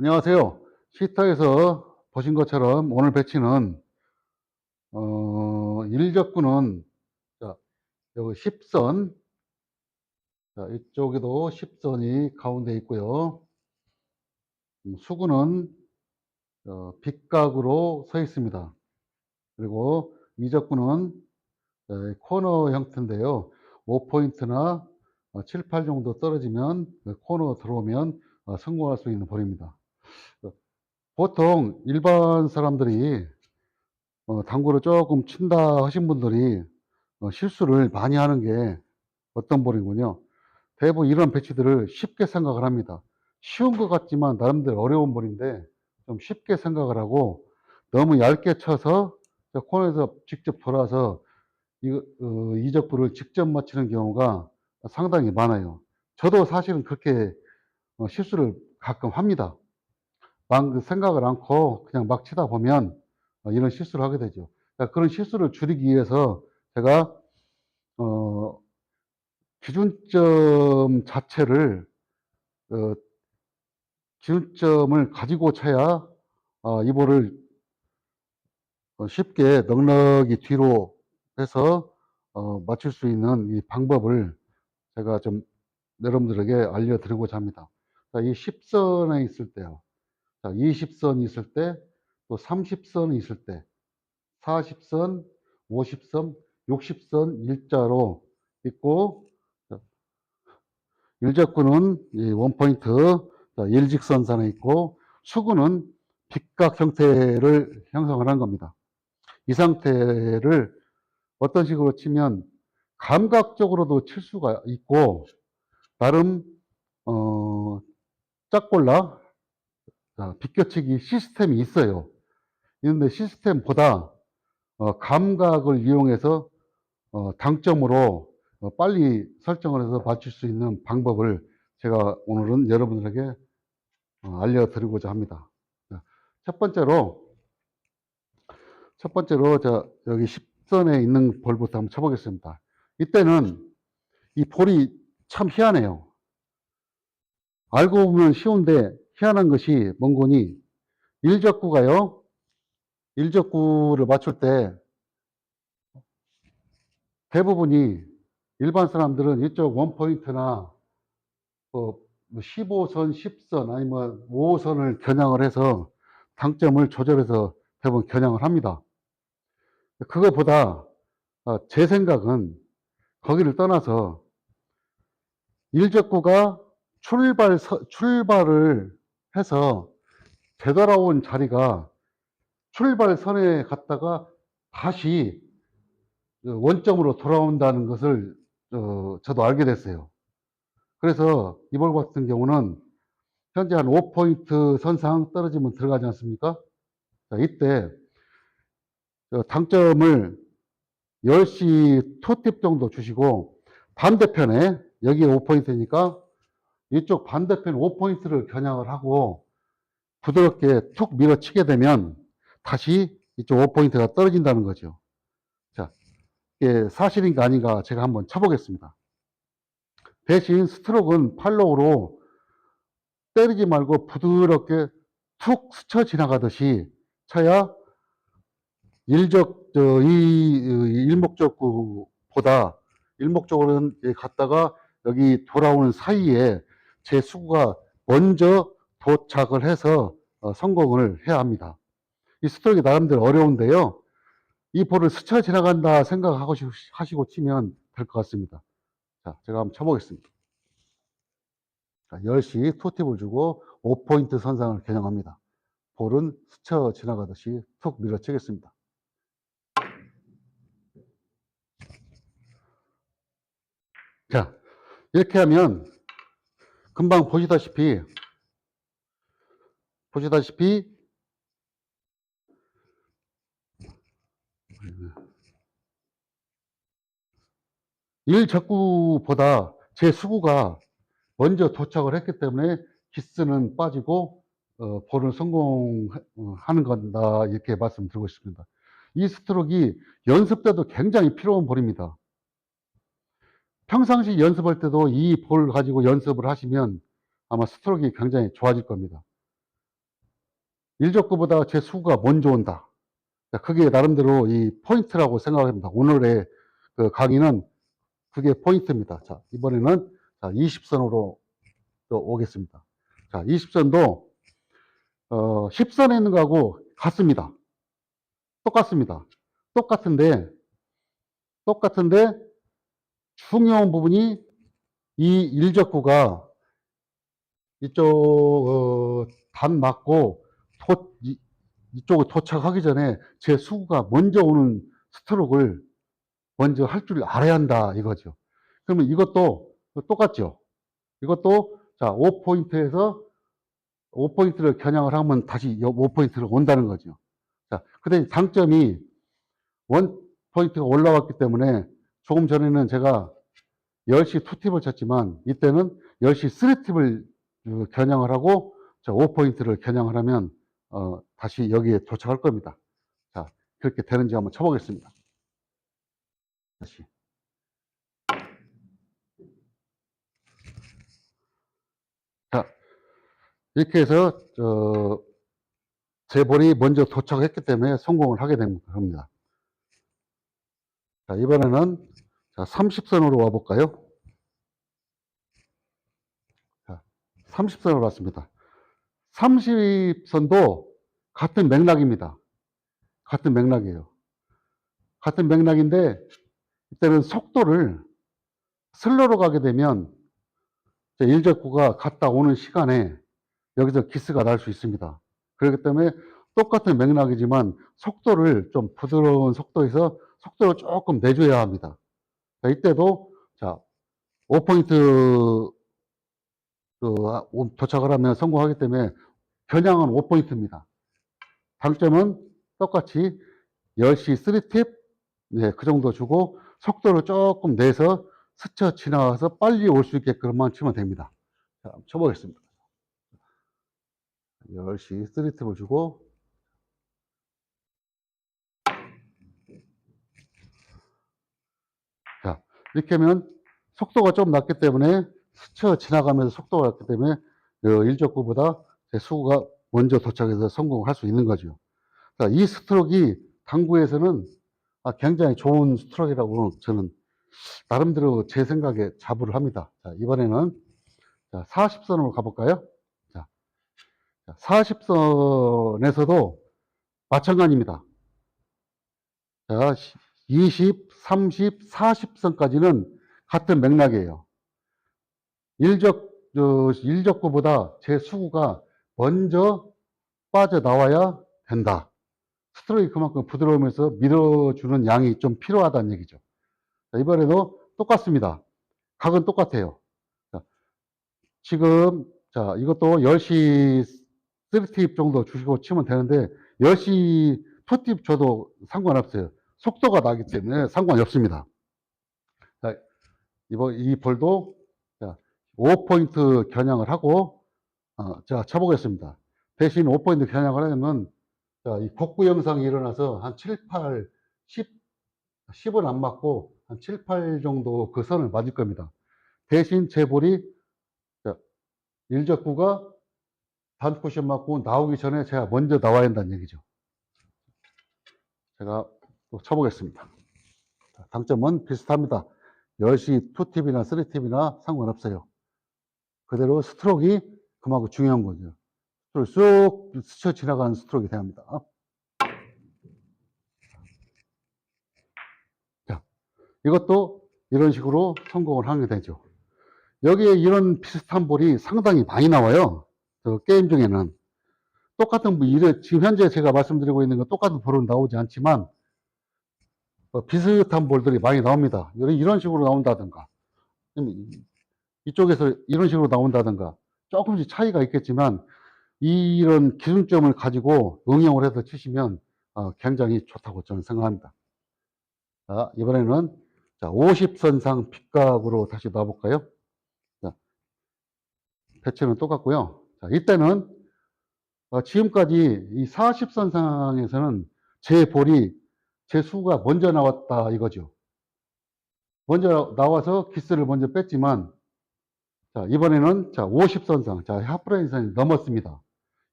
안녕하세요. 시타에서 보신 것처럼 오늘 배치는 일적구는 자, 여기 10선, 자, 이쪽에도 10선이 가운데 있고요. 수구는 빗각으로 서 있습니다. 그리고 이적구는 코너 형태인데요. 5포인트나 7, 8 정도 떨어지면 코너 들어오면 성공할 수 있는 볼입니다. 보통 일반 사람들이 당구를 조금 친다 하신 분들이 실수를 많이 하는 게 어떤 볼이군요. 대부분 이런 배치들을 쉽게 생각을 합니다. 쉬운 것 같지만 나름대로 어려운 볼인데 좀 쉽게 생각을 하고 너무 얇게 쳐서 코너에서 직접 돌아서 이적구를 직접 맞히는 경우가 상당히 많아요. 저도 사실은 그렇게 실수를 가끔 합니다. 생각을 않고 그냥 막 치다 보면 이런 실수를 하게 되죠. 그러니까 그런 실수를 줄이기 위해서 제가 어, 기준점 자체를 어, 기준점을 가지고 쳐야 이 볼을 쉽게 넉넉히 뒤로 해서 맞출 수 있는 이 방법을 제가 좀 여러분들에게 알려드리고자 합니다. 자, 이 10선에 있을 때요. 자, 20선 있을 때, 또 30선 있을 때, 40선, 50선, 60선 일자로 있고, 일적구는 원포인트, 일직선상에 있고, 수구는 빗각 형태를 형성을 한 겁니다. 이 상태를 어떤 식으로 치면 감각적으로도 칠 수가 있고, 나름, 짝골라, 비껴치기 시스템이 있어요. 있는데 시스템보다 감각을 이용해서 당점으로 빨리 설정을 해서 맞출 수 있는 방법을 제가 오늘은 여러분들에게 알려드리고자 합니다. 첫 번째로 여기 10선에 있는 볼부터 한번 쳐보겠습니다. 이때는 이 볼이 참 희한해요. 알고 보면 쉬운데 희한한 것이 뭔 거니? 일적구가요. 일적구를 맞출 때 대부분이 일반 사람들은 이쪽 원포인트나 15선, 10선 아니면 5선을 겨냥을 해서 당점을 조절해서 대부분 겨냥을 합니다. 그것보다 제 생각은 거기를 떠나서 일적구가 출발을 해서 되돌아온 자리가 출발선에 갔다가 다시 원점으로 돌아온다는 것을 저도 알게 됐어요. 그래서 이볼 같은 경우는 현재 한 5포인트 선상 떨어지면 들어가지 않습니까? 자, 이때 당점을 10시 투팁 정도 주시고 반대편에 여기에 5포인트니까 이쪽 반대편 5포인트를 겨냥을 하고 부드럽게 툭 밀어치게 되면 다시 이쪽 5포인트가 떨어진다는 거죠. 자, 이게 사실인가 아닌가 제가 한번 쳐보겠습니다. 대신 스트로크는 팔로우로 때리지 말고 부드럽게 툭 스쳐 지나가듯이 쳐야 일목적구보다 일목적으로는 갔다가 여기 돌아오는 사이에 제 수구가 먼저 도착을 해서 성공을 해야 합니다. 이 스트로크가 나름대로 어려운데요. 이 볼을 스쳐 지나간다 생각하시고 치면 될 것 같습니다. 자, 제가 한번 쳐보겠습니다. 자, 10시 투팁을 주고 5포인트 선상을 겨냥합니다. 볼은 스쳐 지나가듯이 툭 밀어치겠습니다. 자, 이렇게 하면 금방 보시다시피 일적구보다 제 수구가 먼저 도착을 했기 때문에 기스는 빠지고 볼을 성공하는 건다 이렇게 말씀드리고 싶습니다. 이 스트로크가 연습 때도 굉장히 필요한 볼입니다. 평상시 연습할 때도 이 볼 가지고 연습을 하시면 아마 스트로크가 굉장히 좋아질 겁니다. 일적구보다 제 수가 먼저 온다. 그게 나름대로 이 포인트라고 생각합니다. 오늘의 그 강의는 그게 포인트입니다. 자, 이번에는 자, 20선으로 또 오겠습니다. 자, 20선도 10선에 있는 거하고 같습니다. 똑같습니다. 똑같은데 중요한 부분이 이 일적구가 이쪽 단 맞고 이쪽에 도착하기 전에 제 수구가 먼저 오는 스트로크를 먼저 할 줄 알아야 한다 이거죠. 그러면 이것도 똑같죠. 이것도 자 5포인트에서 5포인트를 겨냥을 하면 다시 5포인트로 온다는 거죠. 자, 근데 장점이 1포인트가 올라왔기 때문에 조금 전에는 제가 10시 2팁을 쳤지만 이때는 10시 3팁을 겨냥을 하고 5포인트를 겨냥을 하면 다시 여기에 도착할 겁니다. 자, 그렇게 되는지 한번 쳐보겠습니다. 다시. 자, 이렇게 해서 제 볼이 먼저 도착했기 때문에 성공을 하게 됩니다. 자, 이번에는 자, 30선으로 와볼까요? 자, 30선으로 왔습니다. 30선도 같은 맥락입니다. 같은 맥락이에요. 같은 맥락인데 이때는 속도를 슬로로 가게 되면 일적구가 갔다 오는 시간에 여기서 기스가 날 수 있습니다. 그렇기 때문에 똑같은 맥락이지만 속도를 좀 부드러운 속도에서 속도를 조금 내줘야 합니다. 자, 이때도 자 5포인트 도착을 하면 성공하기 때문에 겨냥은 5포인트입니다. 장점은 똑같이 10시 3팁 네, 그 정도 주고 속도를 조금 내서 스쳐 지나가서 빨리 올 수 있게끔만 치면 됩니다. 자, 쳐보겠습니다. 10시 3팁을 주고 자, 이렇게 하면 속도가 좀 낮기 때문에 스쳐 지나가면서 속도가 낮기 때문에 일적구보다 제 수구가 먼저 도착해서 성공을 할 수 있는 거죠. 자, 이 스트로크가 당구에서는 굉장히 좋은 스트로크라고 저는 나름대로 제 생각에 자부를 합니다. 자, 이번에는 40선으로 가볼까요? 자, 40선에서도 마찬가지입니다. 자, 20, 30, 40선까지는 같은 맥락이에요. 일적구보다 제 수구가 먼저 빠져나와야 된다. 스트로크가 그만큼 부드러우면서 밀어주는 양이 좀 필요하다는 얘기죠. 자, 이번에도 똑같습니다. 각은 똑같아요. 자, 지금 자 이것도 10시 3팁 정도 주시고 치면 되는데 10시 2팁 줘도 상관없어요. 속도가 나기 때문에 상관이 없습니다. 자, 이 볼도 자, 5포인트 겨냥을 하고 자 쳐보겠습니다. 대신 5포인트 겨냥을 하려면 자, 이 복구 영상이 일어나서 한 7, 8, 10은 안 맞고 한 7, 8 정도 그 선을 맞을 겁니다. 대신 제 볼이 일적구가 단쿠션 맞고 나오기 전에 제가 먼저 나와야 한다는 얘기죠. 제가 또 쳐보겠습니다. 당점은 비슷합니다. 10시 2팁이나 3팁이나 상관없어요. 그대로 스트로크가 그만큼 중요한 거죠. 쑥 스쳐 지나가는 스트로크가 돼야 합니다. 자, 이것도 이런 식으로 성공을 하게 되죠. 여기에 이런 비슷한 볼이 상당히 많이 나와요. 게임 중에는. 똑같은, 지금 현재 제가 말씀드리고 있는 건 똑같은 볼은 나오지 않지만, 비슷한 볼들이 많이 나옵니다. 이런 식으로 나온다든가, 이쪽에서 이런 식으로 나온다든가, 조금씩 차이가 있겠지만, 이런 기준점을 가지고 응용을 해서 치시면 굉장히 좋다고 저는 생각합니다. 자, 이번에는 50선상 빗각으로 다시 놔볼까요? 자, 배치는 똑같고요. 자, 이때는 지금까지 이 40선상에서는 제 볼이 제 수가 먼저 나왔다 이거죠. 먼저 나와서 기스를 먼저 뺐지만 자, 이번에는 자, 50선상, 자, 하프라인선이 넘었습니다.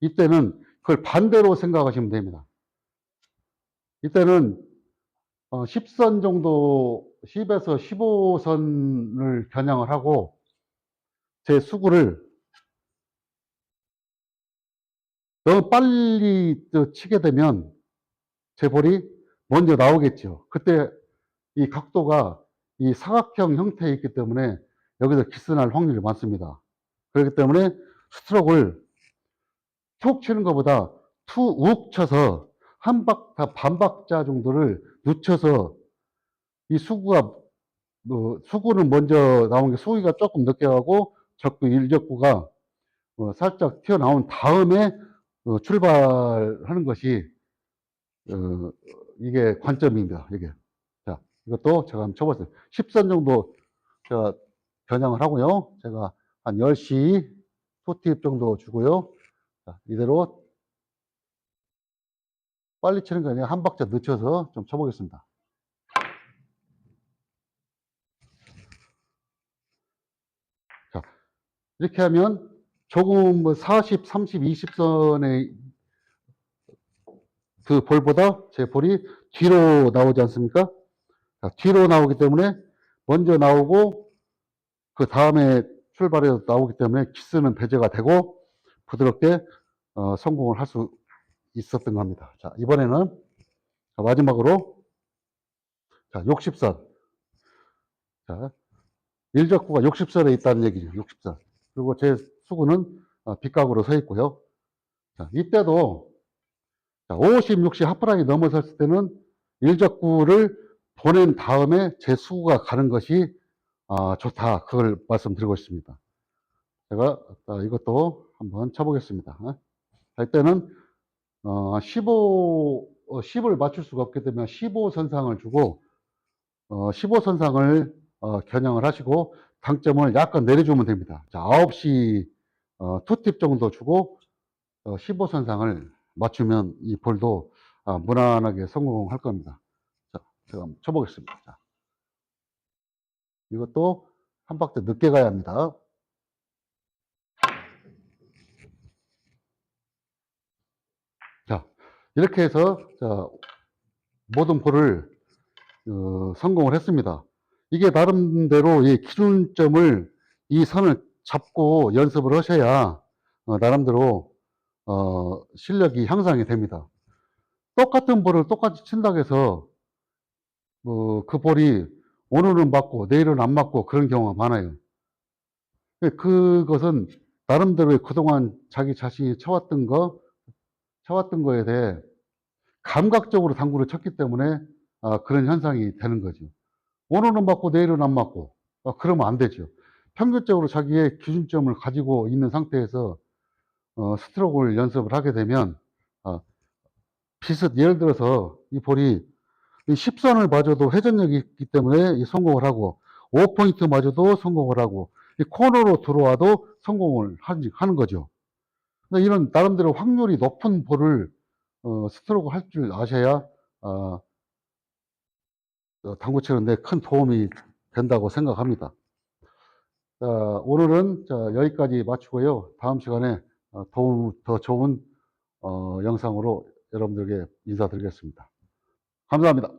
이때는 그걸 반대로 생각하시면 됩니다. 이때는 10선 정도, 10에서 15선을 겨냥을 하고 제 수구를 너무 빨리 치게 되면 제 볼이 먼저 나오겠죠. 그때 이 각도가 이 사각형 형태에 있기 때문에 여기서 기스날 확률이 많습니다. 그렇기 때문에 스트로크를 툭 치는 것보다 툭 쳐서 반 박자 정도를 늦춰서 이 수구는 먼저 나온 게 수기가 조금 늦게 가고 적구 일적구가 살짝 튀어나온 다음에 출발하는 것이 이게 관점입니다. 이게. 자, 이것도 제가 한번 쳐봤어요. 10선 정도 제가 겨냥을 하고요. 제가 한 10시 투팁 정도 주고요. 자, 이대로 빨리 치는 게 아니라 한 박자 늦춰서 좀 쳐보겠습니다. 자, 이렇게 하면 조금 40, 30, 20선의 그 볼보다 제 볼이 뒤로 나오지 않습니까? 자, 뒤로 나오기 때문에 먼저 나오고 그 다음에 출발해서 나오기 때문에 키스는 배제가 되고 부드럽게 성공을 할 수 있었던 겁니다. 자, 이번에는 마지막으로 자, 60선. 자, 일적구가 60선에 있다는 얘기죠. 60선. 그리고 제 수구는 빗각으로 서 있고요. 자, 이때도 50, 60 하프라인이 넘어섰을 때는 일적구를 보낸 다음에 제 수구가 가는 것이 좋다. 그걸 말씀드리고 있습니다. 제가 이것도 한번 쳐보겠습니다. 이때는 10을 맞출 수가 없기 때문에 15선상을 주고 15선상을 겨냥을 하시고 당점을 약간 내려주면 됩니다. 자, 9시 투팁 정도 주고 15선상을 맞추면 이 볼도 무난하게 성공할 겁니다. 자, 제가 한번 쳐보겠습니다. 자, 이것도 한 박자 늦게 가야 합니다. 자, 이렇게 해서 모든 볼을 성공을 했습니다. 이게 나름대로 이 기준점을 이 선을 잡고 연습을 하셔야 나름대로 실력이 향상이 됩니다. 똑같은 볼을 똑같이 친다고 해서 그 볼이 오늘은 맞고 내일은 안 맞고 그런 경우가 많아요. 그것은 나름대로 그동안 자기 자신이 쳐왔던 거에 대해 감각적으로 당구를 쳤기 때문에 그런 현상이 되는 거죠. 오늘은 맞고 내일은 안 맞고 그러면 안 되죠. 평균적으로 자기의 기준점을 가지고 있는 상태에서 스트로크를 연습을 하게 되면 예를 들어서 이 볼이 10선을 맞아도 회전력이 있기 때문에 성공을 하고 5포인트 맞아도 성공을 하고 이 코너로 들어와도 성공을 하는 거죠. 이런 나름대로 확률이 높은 볼을 스트로크 할 줄 아셔야 당구 치는데 큰 도움이 된다고 생각합니다. 자, 오늘은 여기까지 마치고요. 다음 시간에 더 좋은 영상으로 여러분들에게 인사드리겠습니다. 감사합니다.